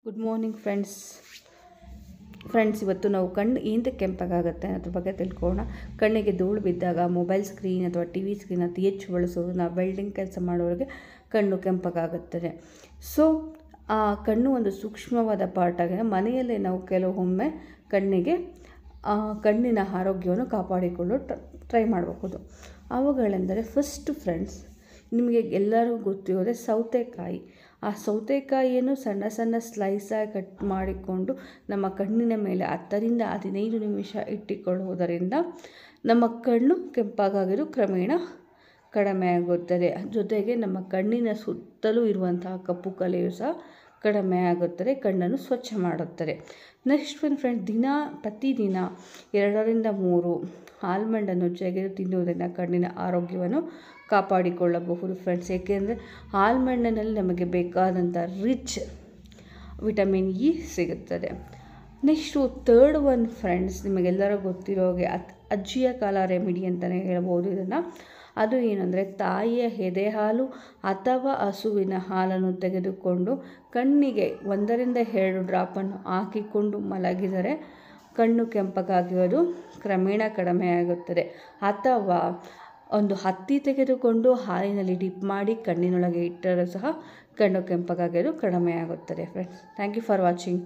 Good morning friends ಇವತ್ತು ನಾವು ಕಣ್ಣು ಏನಕ್ಕೆ ಕೆಂಪಗಾಗುತ್ತೆ ಅದ್ರ ಬಗ್ಗೆ ತಿಳ್ಕೊಳ್ಳೋಣ. ಕಣ್ಣಿಗೆ ಧೂಳು ಬಿದ್ದಾಗ ಮೊಬೈಲ್ ಸ್ಕ್ರೀನ್ ಅಥವಾ ಟಿ ವಿ ಸ್ಕ್ರೀನ್ ಅತಿ ಹೆಚ್ಚು ಬಳಸೋದು, ನಾವು ವೆಲ್ಡಿಂಗ್ ಕೆಲಸ ಮಾಡೋರಿಗೆ ಕಣ್ಣು ಕೆಂಪಗಾಗುತ್ತದೆ. ಸೊ ಆ ಕಣ್ಣು ಒಂದು ಸೂಕ್ಷ್ಮವಾದ ಪಾರ್ಟ್ ಆಗಿದೆ. ಮನೆಯಲ್ಲೇ ನಾವು ಕೆಲವೊಮ್ಮೆ ಕಣ್ಣಿನ ಆರೋಗ್ಯವನ್ನು ಕಾಪಾಡಿಕೊಳ್ಳಲು ಟ್ರೈ ಮಾಡಬಹುದು. ಅವುಗಳೆಂದರೆ ಫಸ್ಟ್ ಫ್ರೆಂಡ್ಸ್, ನಿಮಗೆ ಎಲ್ಲರಿಗೂ ಗೊತ್ತಿರೋದೆ ಸೌತೆಕಾಯಿ. ಆ ಸೌತೆಕಾಯಿಯನ್ನು ಸಣ್ಣ ಸಣ್ಣ ಸ್ಲೈಸಾಗಿ ಕಟ್ ಮಾಡಿಕೊಂಡು ನಮ್ಮ ಕಣ್ಣಿನ ಮೇಲೆ 10 ರಿಂದ 15 ನಿಮಿಷ ಇಟ್ಟುಕೊಳ್ಳುವುದರಿಂದ ನಮ್ಮ ಕಣ್ಣು ಕೆಂಪಾಗಿದ್ದು ಕ್ರಮೇಣ ಕಡಿಮೆ ಆಗುತ್ತದೆ. ಜೊತೆಗೆ ನಮ್ಮ ಕಣ್ಣಿನ ಸುತ್ತಲೂ ಇರುವಂತಹ ಕಪ್ಪು ಕಲೆಯು ಸಹ ಕಡಿಮೆ ಆಗುತ್ತದೆ, ಕಣ್ಣನ್ನು ಸ್ವಚ್ಛ ಮಾಡುತ್ತದೆ. ನೆಕ್ಸ್ಟ್ ಪ್ರತಿದಿನ 2 ರಿಂದ 3 ಆಲ್ಮಂಡನ್ನು ಜಗಿದು ತಿನ್ನುವುದರಿಂದ ಕಣ್ಣಿನ ಆರೋಗ್ಯವನ್ನು ಕಾಪಾಡಿಕೊಳ್ಳಬಹುದು ಫ್ರೆಂಡ್ಸ್. ಏಕೆಂದರೆ ಆಲ್ಮಂಡಿನಲ್ಲಿ ನಮಗೆ ಬೇಕಾದಂಥ ರಿಚ್ ವಿಟಮಿನ್ ಇ ಸಿಗುತ್ತದೆ. ನೆಕ್ಸ್ಟು ಥರ್ಡ್ ಒನ್ ಫ್ರೆಂಡ್ಸ್, ನಿಮಗೆಲ್ಲರೂ ಗೊತ್ತಿರೋ ಹಾಗೆ ಅಜ್ಜಿಯ ಕಾಲ ರೆಮಿಡಿ ಅಂತಲೇ ಹೇಳ್ಬೋದು ಇದನ್ನು. ಅದು ಏನಂದರೆ, ತಾಯಿಯ ಎದೆ ಹಾಲು ಅಥವಾ ಹಸುವಿನ ಹಾಲನ್ನು ತೆಗೆದುಕೊಂಡು ಕಣ್ಣಿಗೆ 1 ರಿಂದ 2 ಡ್ರಾಪನ್ನು ಹಾಕಿಕೊಂಡು ಮಲಗಿದರೆ ಕಣ್ಣು ಕೆಂಪಗಾಗಿರೋದು ಕ್ರಮೇಣ ಕಡಿಮೆ ಆಗುತ್ತದೆ. ಅಥವಾ ಒಂದು ಹತ್ತಿ ತೆಗೆದುಕೊಂಡು ಹಾಲಿನಲ್ಲಿ ಡಿಪ್ ಮಾಡಿ ಕಣ್ಣಿನೊಳಗೆ ಇಟ್ಟರೂ ಸಹ ಕಣ್ಣು ಕೆಂಪಗಾಗಿರೋದು ಕಡಿಮೆ ಆಗುತ್ತದೆ friends. Thank you for watching.